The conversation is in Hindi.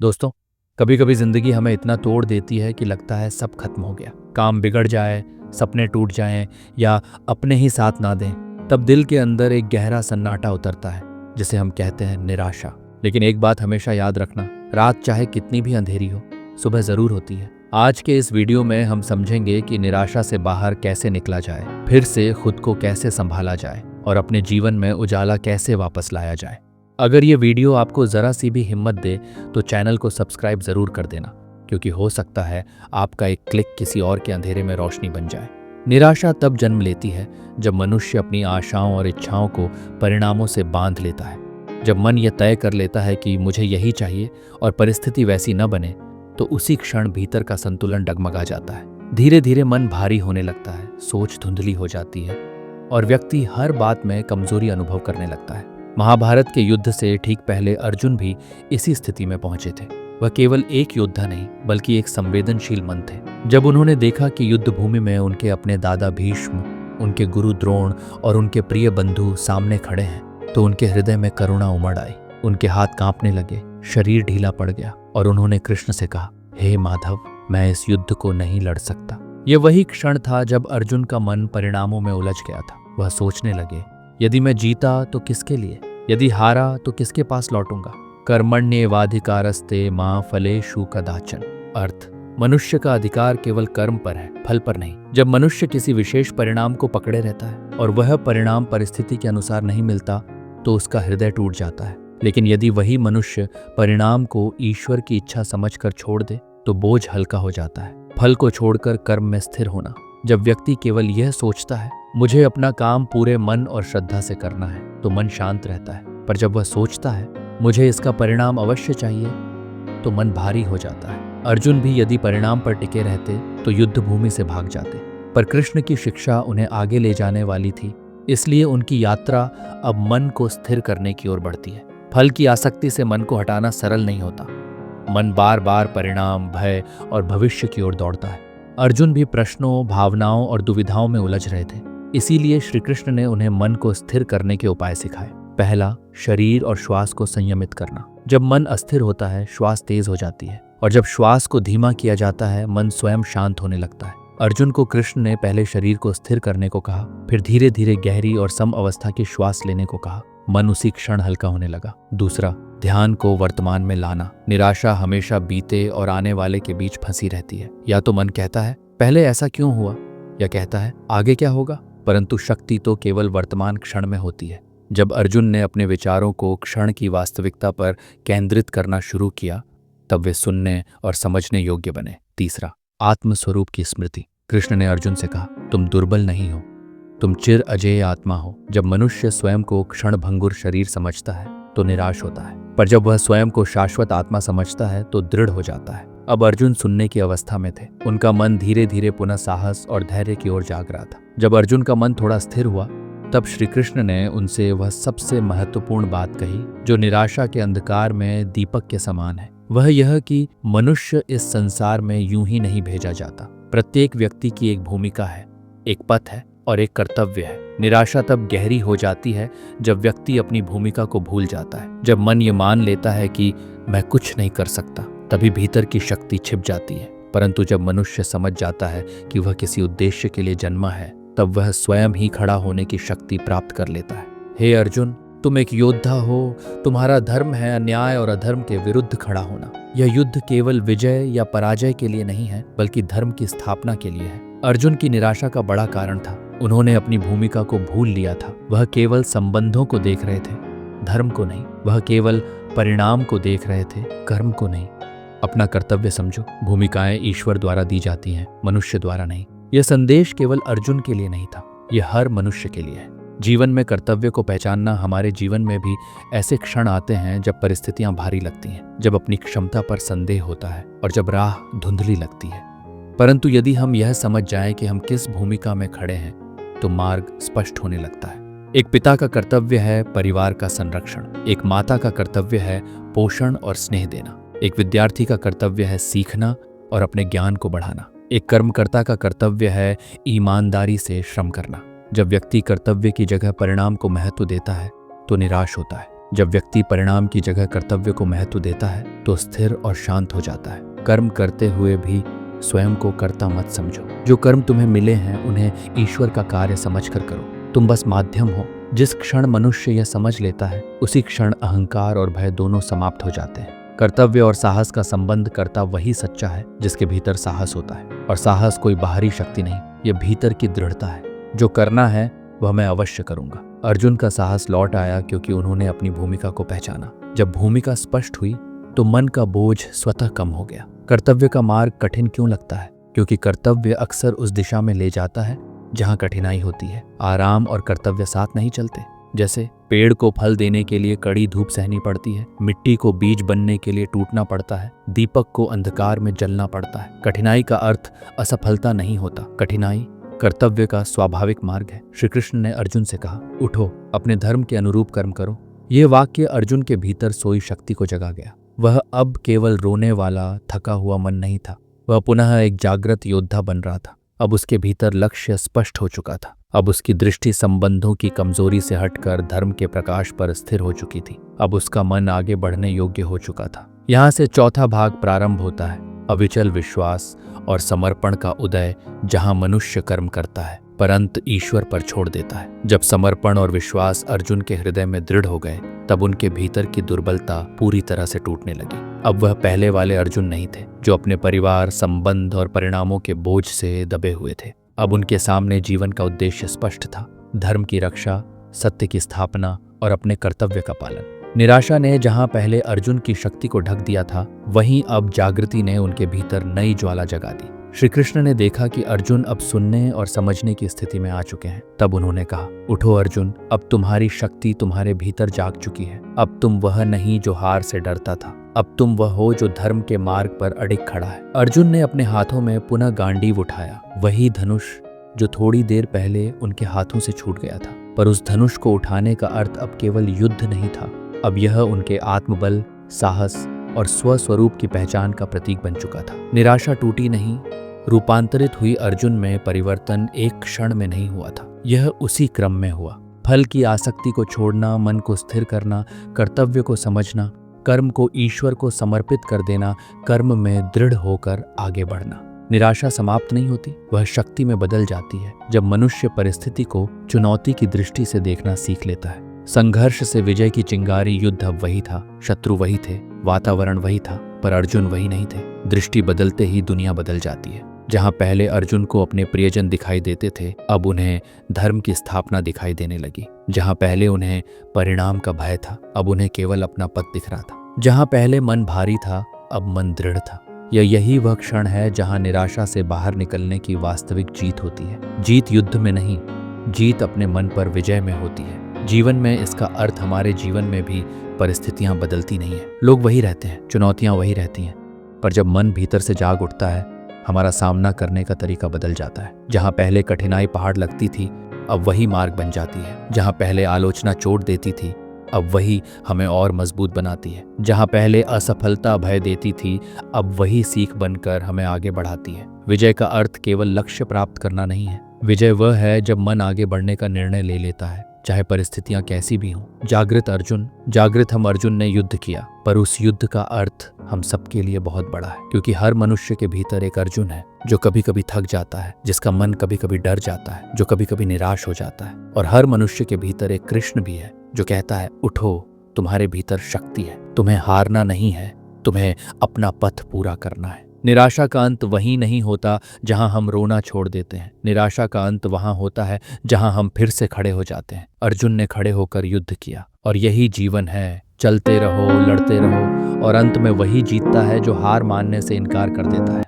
दोस्तों, कभी कभी जिंदगी हमें इतना तोड़ देती है कि लगता है सब खत्म हो गया, काम बिगड़ जाए, सपने टूट जाएं या अपने ही साथ ना दें। तब दिल के अंदर एक गहरा सन्नाटा उतरता है जिसे हम कहते हैं निराशा। लेकिन एक बात हमेशा याद रखना, रात चाहे कितनी भी अंधेरी हो, सुबह जरूर होती है। आज के इस वीडियो में हम समझेंगे कि निराशा से बाहर कैसे निकला जाए, फिर से खुद को कैसे संभाला जाए और अपने जीवन में उजाला कैसे वापस लाया जाए। अगर ये वीडियो आपको जरा सी भी हिम्मत दे तो चैनल को सब्सक्राइब जरूर कर देना, क्योंकि हो सकता है आपका एक क्लिक किसी और के अंधेरे में रोशनी बन जाए। निराशा तब जन्म लेती है जब मनुष्य अपनी आशाओं और इच्छाओं को परिणामों से बांध लेता है। जब मन यह तय कर लेता है कि मुझे यही चाहिए और परिस्थिति वैसी न बने, तो उसी क्षण भीतर का संतुलन डगमगा जाता है। धीरे धीरे मन भारी होने लगता है, सोच धुंधली हो जाती है और व्यक्ति हर बात में कमजोरी अनुभव करने लगता है। महाभारत के युद्ध से ठीक पहले अर्जुन भी इसी स्थिति में पहुंचे थे। वह केवल एक योद्धा नहीं बल्कि एक संवेदनशील मन थे। जब उन्होंने देखा कि युद्ध भूमि में उनके अपने दादा भीष्म, उनके गुरु द्रोण और उनके प्रिय बंधु सामने खड़े हैं, तो उनके हृदय में करुणा उमड़ आई। उनके हाथ कांपने लगे, शरीर ढीला पड़ गया और उन्होंने कृष्ण से कहा, हे माधव, मैं इस युद्ध को नहीं लड़ सकता। यह वही क्षण था जब अर्जुन का मन परिणामों में उलझ गया था। वह सोचने लगे, यदि मैं जीता तो किसके लिए, यदि हारा तो किसके पास लौटूंगा। कर्मण्येवाधिकारस्ते मां फलेषु कदाचन। अर्थ, मनुष्य का अधिकार केवल कर्म पर है, फल पर नहीं। जब मनुष्य किसी विशेष परिणाम को पकड़े रहता है और वह परिणाम परिस्थिति के अनुसार नहीं मिलता, तो उसका हृदय टूट जाता है। लेकिन यदि वही मनुष्य परिणाम को ईश्वर की इच्छा समझकर छोड़ दे, तो बोझ हल्का हो जाता है। फल को छोड़कर कर्म में स्थिर होना। जब व्यक्ति केवल यह सोचता है, मुझे अपना काम पूरे मन और श्रद्धा से करना है, तो मन शांत रहता है। पर जब वह सोचता है, मुझे इसका परिणाम अवश्य चाहिए, तो मन भारी हो जाता है। अर्जुन भी यदि परिणाम पर टिके रहते तो युद्ध भूमि से भाग जाते, पर कृष्ण की शिक्षा उन्हें आगे ले जाने वाली थी। इसलिए उनकी यात्रा अब मन को स्थिर करने की ओर बढ़ती है। फल की आसक्ति से मन को हटाना सरल नहीं होता। मन बार बार परिणाम, भय और भविष्य की ओर दौड़ता है। अर्जुन भी प्रश्नों, भावनाओं और दुविधाओं में उलझ रहे थे। इसीलिए श्री कृष्ण ने उन्हें मन को स्थिर करने के उपाय सिखाए। पहला, शरीर और श्वास को संयमित करना। जब मन अस्थिर होता है, श्वास तेज हो जाती है, और जब श्वास को धीमा किया जाता है, मन स्वयं शांत होने लगता है। अर्जुन को कृष्ण ने पहले शरीर को स्थिर करने को कहा, फिर धीरे धीरे गहरी और सम अवस्था की श्वास लेने को कहा। मन उसी क्षण हल्का होने लगा। दूसरा, ध्यान को वर्तमान में लाना। निराशा हमेशा बीते और आने वाले के बीच फंसी रहती है। या तो मन कहता है, पहले ऐसा क्यों हुआ, या कहता है, आगे क्या होगा। परंतु शक्ति तो केवल वर्तमान क्षण में होती है। जब अर्जुन ने अपने विचारों को क्षण की वास्तविकता पर केंद्रित करना शुरू किया, तब वे सुनने और समझने योग्य बने। तीसरा, आत्मस्वरूप की स्मृति। कृष्ण ने अर्जुन से कहा, तुम दुर्बल नहीं हो, तुम चिर अजेय आत्मा हो। जब मनुष्य स्वयं को क्षण भंगुर शरीर समझता है तो निराश होता है, पर जब वह स्वयं को शाश्वत आत्मा समझता है तो दृढ़ हो जाता है। अब अर्जुन सुनने की अवस्था में थे। उनका मन धीरे धीरे पुनः साहस और धैर्य की ओर जाग रहा था। जब अर्जुन का मन थोड़ा स्थिर हुआ, तब श्री कृष्ण ने उनसे वह सबसे महत्वपूर्ण बात कही जो निराशा के अंधकार में दीपक के समान है। वह यह कि मनुष्य इस संसार में यूं ही नहीं भेजा जाता। प्रत्येक व्यक्ति की एक भूमिका है, एक पथ है और एक कर्तव्य है। निराशा तब गहरी हो जाती है जब व्यक्ति अपनी भूमिका को भूल जाता है। जब मन ये मान लेता है कि मैं कुछ नहीं कर सकता, तभी भीतर की शक्ति छिप जाती है। परंतु जब मनुष्य समझ जाता है कि वह किसी उद्देश्य के लिए जन्मा है, तब वह स्वयं ही खड़ा होने की शक्ति प्राप्त कर लेता है। हे अर्जुन, तुम एक योद्धा हो। तुम्हारा धर्म है अन्याय और अधर्म के विरुद्ध खड़ा होना। यह युद्ध केवल विजय या पराजय के लिए नहीं है, बल्कि धर्म की स्थापना के लिए है। अर्जुन की निराशा का बड़ा कारण था, उन्होंने अपनी भूमिका को भूल लिया था। वह केवल संबंधों को देख रहे थे, धर्म को नहीं। वह केवल परिणाम को देख रहे थे, कर्म को नहीं। अपना कर्तव्य समझो। भूमिकाएं ईश्वर द्वारा दी जाती हैं, मनुष्य द्वारा नहीं। यह संदेश केवल अर्जुन के लिए नहीं था, यह हर मनुष्य के लिए है। जीवन में कर्तव्य को पहचानना। हमारे जीवन में भी ऐसे क्षण आते हैं जब परिस्थितियां भारी लगती हैं, जब अपनी क्षमता पर संदेह होता है और जब राह धुंधली लगती है। परंतु यदि हम यह समझ जाएं कि हम किस भूमिका में खड़े हैं, तो मार्ग स्पष्ट होने लगता है। एक पिता का कर्तव्य है परिवार का संरक्षण। एक माता का कर्तव्य है पोषण और स्नेह देना। एक विद्यार्थी का कर्तव्य है सीखना और अपने ज्ञान को बढ़ाना। एक कर्मकर्ता का कर्तव्य है ईमानदारी से श्रम करना। जब व्यक्ति कर्तव्य की जगह परिणाम को महत्व देता है तो निराश होता है, जब व्यक्ति परिणाम की जगह कर्तव्य को महत्व देता है तो स्थिर और शांत हो जाता है। कर्म करते हुए भी स्वयं को कर्ता मत समझो। जो कर्म तुम्हें मिले हैं उन्हें ईश्वर का कार्य समझकर करो। तुम बस माध्यम हो। जिस क्षण मनुष्य यह समझ लेता है उसी क्षण अहंकार और भय दोनों समाप्त हो जाते हैं। कर्तव्य और साहस का संबंध करता वही सच्चा है जिसके भीतर साहस होता है। और साहस कोई बाहरी शक्ति नहीं, यह भीतर की दृढ़ता है। जो करना है वह मैं अवश्य करूंगा। अर्जुन का साहस लौट आया क्योंकि उन्होंने अपनी भूमिका को पहचाना। जब भूमिका स्पष्ट हुई तो मन का बोझ स्वतः कम हो गया। कर्तव्य का मार्ग कठिन क्यों लगता है? क्योंकि कर्तव्य अक्सर उस दिशा में ले जाता है जहां कठिनाई होती है। आराम और कर्तव्य साथ नहीं चलते। जैसे पेड़ को फल देने के लिए कड़ी धूप सहनी पड़ती है, मिट्टी को बीज बनने के लिए टूटना पड़ता है, दीपक को अंधकार में जलना पड़ता है। कठिनाई का अर्थ असफलता नहीं होता। कठिनाई कर्तव्य का स्वाभाविक मार्ग है। श्री कृष्ण ने अर्जुन से कहा, उठो, अपने धर्म के अनुरूप कर्म करो। यह वाक्य अर्जुन के भीतर सोई शक्ति को जगा गया। वह अब केवल रोने वाला थका हुआ मन नहीं था, वह पुनः एक जागृत योद्धा बन रहा था। अब उसके भीतर लक्ष्य स्पष्ट हो चुका था। अब उसकी दृष्टि संबंधों की कमजोरी से हटकर धर्म के प्रकाश पर स्थिर हो चुकी थी। अब उसका मन आगे बढ़ने योग्य हो चुका था। यहाँ से चौथा भाग प्रारंभ होता है, अविचल विश्वास और समर्पण का उदय, जहाँ मनुष्य कर्म करता है पर अंत ईश्वर पर छोड़ देता है। जब समर्पण और विश्वास अर्जुन के हृदय में दृढ़ हो गए तब उनके भीतर की दुर्बलता पूरी तरह से टूटने लगी। अब वह पहले वाले अर्जुन नहीं थे जो अपने परिवार, संबंध और परिणामों के बोझ से दबे हुए थे। अब उनके सामने जीवन का उद्देश्य स्पष्ट था, धर्म की रक्षा, सत्य की स्थापना और अपने कर्तव्य का पालन। निराशा ने जहां पहले अर्जुन की शक्ति को ढक दिया था, वहीं अब जागृति ने उनके भीतर नई ज्वाला जगा दी। श्री कृष्ण ने देखा कि अर्जुन अब सुनने और समझने की स्थिति में आ चुके हैं। तब उन्होंने कहा, उठो अर्जुन, अब तुम्हारी शक्ति तुम्हारे भीतर जाग चुकी है। अब तुम वह नहीं जो हार से डरता था, अब तुम वह हो जो धर्म के मार्ग पर अडिग खड़ा है। अर्जुन ने अपने हाथों में पुनः गांडीव उठाया, वही धनुष जो थोड़ी देर पहले उनके हाथों से छूट गया था। पर उस धनुष को उठाने का अर्थ अब केवल युद्ध नहीं था, अब यह उनके आत्मबल, साहस और स्वस्वरूप की पहचान का प्रतीक बन चुका था। निराशा टूटी नहीं, रूपांतरित हुई। अर्जुन में परिवर्तन एक क्षण में नहीं हुआ था, यह उसी क्रम में हुआ। फल की आसक्ति को छोड़ना, मन को स्थिर करना, कर्तव्य को समझना, कर्म को ईश्वर को समर्पित कर देना, कर्म में दृढ़ होकर आगे बढ़ना। निराशा समाप्त नहीं होती, वह शक्ति में बदल जाती है जब मनुष्य परिस्थिति को चुनौती की दृष्टि से देखना सीख लेता है। संघर्ष से विजय की चिंगारी, युद्ध अब वही था, शत्रु वही थे, वातावरण वही था, पर अर्जुन वही नहीं थे। दृष्टि बदलते ही दुनिया बदल जाती है। जहां पहले अर्जुन को अपने प्रियजन दिखाई देते थे, अब उन्हें धर्म की स्थापना दिखाई देने लगी। जहां पहले उन्हें परिणाम का भय था, अब उन्हें केवल अपना पद दिख रहा था। जहां पहले मन भारी था, अब मन दृढ़ था। यही वह क्षण है जहां निराशा से बाहर निकलने की वास्तविक जीत होती है। जीत युद्ध में नहीं, जीत अपने मन पर विजय में होती है। जीवन में इसका अर्थ हमारे जीवन में भी परिस्थितियां बदलती नहीं है, लोग वही रहते हैं, चुनौतियां वही रहती हैं, पर जब मन भीतर से जाग उठता है, हमारा सामना करने का तरीका बदल जाता है। जहां पहले कठिनाई पहाड़ लगती थी, अब वही मार्ग बन जाती है। जहां पहले आलोचना चोट देती थी, अब वही हमें और मजबूत बनाती है। जहां पहले असफलता भय देती थी, अब वही सीख बनकर हमें आगे बढ़ाती है। विजय का अर्थ केवल लक्ष्य प्राप्त करना नहीं है, विजय वह है जब मन आगे बढ़ने का निर्णय ले लेता है, चाहे परिस्थितियां कैसी भी हों। जागृत हम अर्जुन ने युद्ध किया, पर उस युद्ध का अर्थ हम सबके लिए बहुत बड़ा है, क्योंकि हर मनुष्य के भीतर एक अर्जुन है जो कभी कभी थक जाता है, जिसका मन कभी कभी डर जाता है, जो कभी कभी निराश हो जाता है। और हर मनुष्य के भीतर एक कृष्ण भी है जो कहता है, उठो, तुम्हारे भीतर शक्ति है, तुम्हें हारना नहीं है, तुम्हें अपना पथ पूरा करना है। निराशा का अंत वहीं नहीं होता जहां हम रोना छोड़ देते हैं, निराशा का अंत वहां होता है जहां हम फिर से खड़े हो जाते हैं। अर्जुन ने खड़े होकर युद्ध किया, और यही जीवन है। चलते रहो, लड़ते रहो, और अंत में वही जीतता है जो हार मानने से इनकार कर देता है।